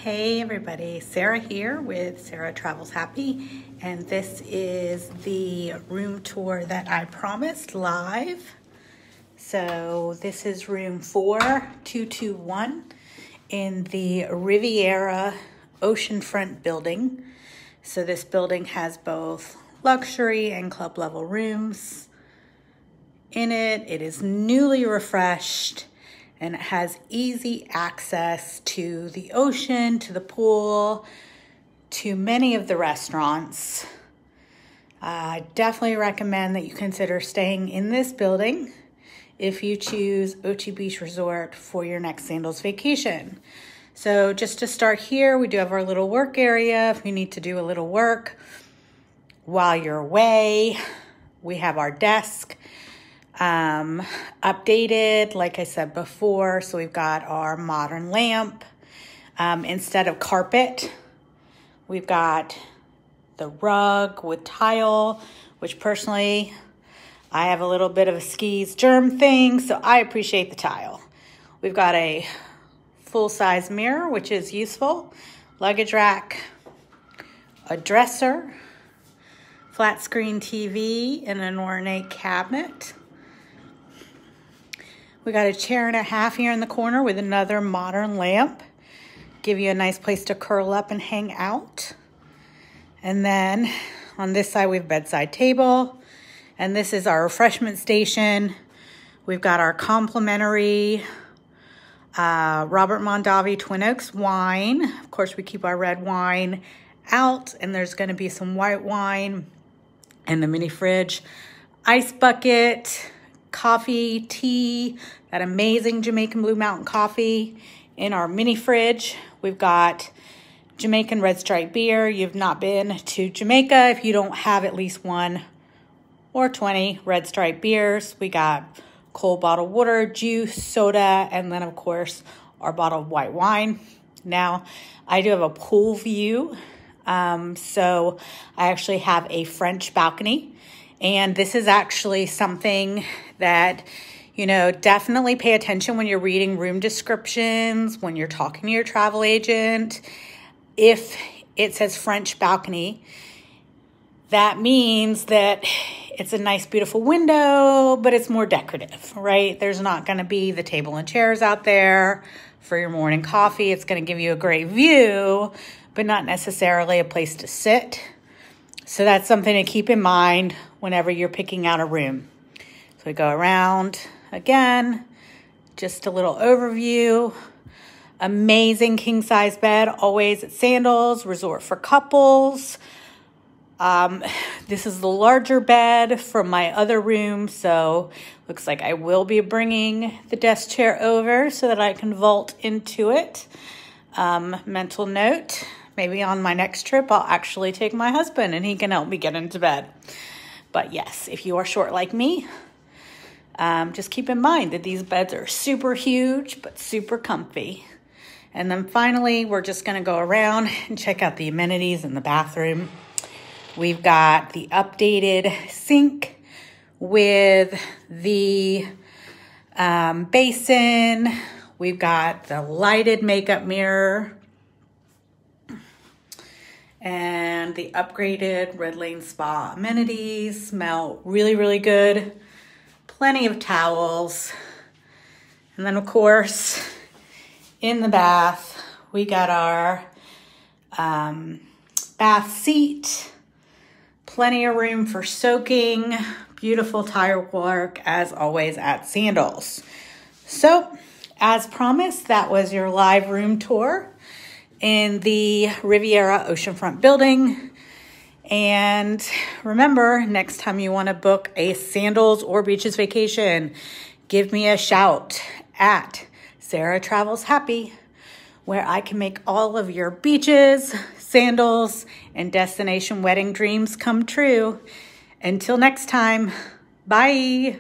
Hey everybody, Sarah here with Sarah Travels Happy, and this is the room tour that I promised live. So this is room 4221 in the Riviera Oceanfront building. So this building has both luxury and club level rooms in it. It is newly refreshed and it has easy access to the ocean, to the pool, to many of the restaurants. I definitely recommend that you consider staying in this building if you choose Ochi Beach Resort for your next Sandals vacation. So just to start here, we do have our little work area. If you need to do a little work while you're away, we have our desk updated, like I said before. So we've got our modern lamp. Instead of carpet, we've got the rug with tile, which personally, I have a little bit of a skis germ thing, so I appreciate the tile. We've got a full-size mirror, which is useful, luggage rack, a dresser, flat screen TV, and an ornate cabinet. We got a chair and a half here in the corner with another modern lamp. Give you a nice place to curl up and hang out. And then on this side, we have a bedside table. And this is our refreshment station. We've got our complimentary Robert Mondavi Twin Oaks wine. Of course, we keep our red wine out, and there's gonna be some white wine in the mini fridge. Ice bucket, coffee, tea, that amazing Jamaican Blue Mountain coffee in our mini fridge. We've got Jamaican red stripe beer. You've not been to Jamaica if you don't have at least 1 or 20 red stripe beers. We got cold bottled water, juice, soda, and then of course our bottled white wine. Now, I do have a pool view. So I actually have a French balcony. And this is actually something that, you know, definitely pay attention when you're reading room descriptions, when you're talking to your travel agent. If it says French balcony, that means that it's a nice, beautiful window, but it's more decorative, right? There's not going to be the table and chairs out there for your morning coffee. It's going to give you a great view, but not necessarily a place to sit. So that's something to keep in mind whenever you're picking out a room. So we go around again, just a little overview. Amazing king size bed, always at Sandals, resort for couples. This is the larger bed from my other room, so looks like I will be bringing the desk chair over so that I can vault into it. Mental note, maybe on my next trip, I'll actually take my husband and he can help me get into bed. But yes, if you are short like me, just keep in mind that these beds are super huge, but super comfy. And then finally, we're just gonna go around and check out the amenities in the bathroom. We've got the updated sink with the basin. We've got the lighted makeup mirror and the upgraded Red Lane Spa amenities. Smell really, really good. Plenty of towels. And then of course, in the bath, we got our bath seat. Plenty of room for soaking. Beautiful tile work as always at Sandals. So as promised, that was your live room tour in the Riviera Oceanfront building. And remember, next time you want to book a Sandals or beaches vacation, give me a shout at Sarah Travels Happy, where I can make all of your beaches, sandals, and destination wedding dreams come true. Until next time, bye.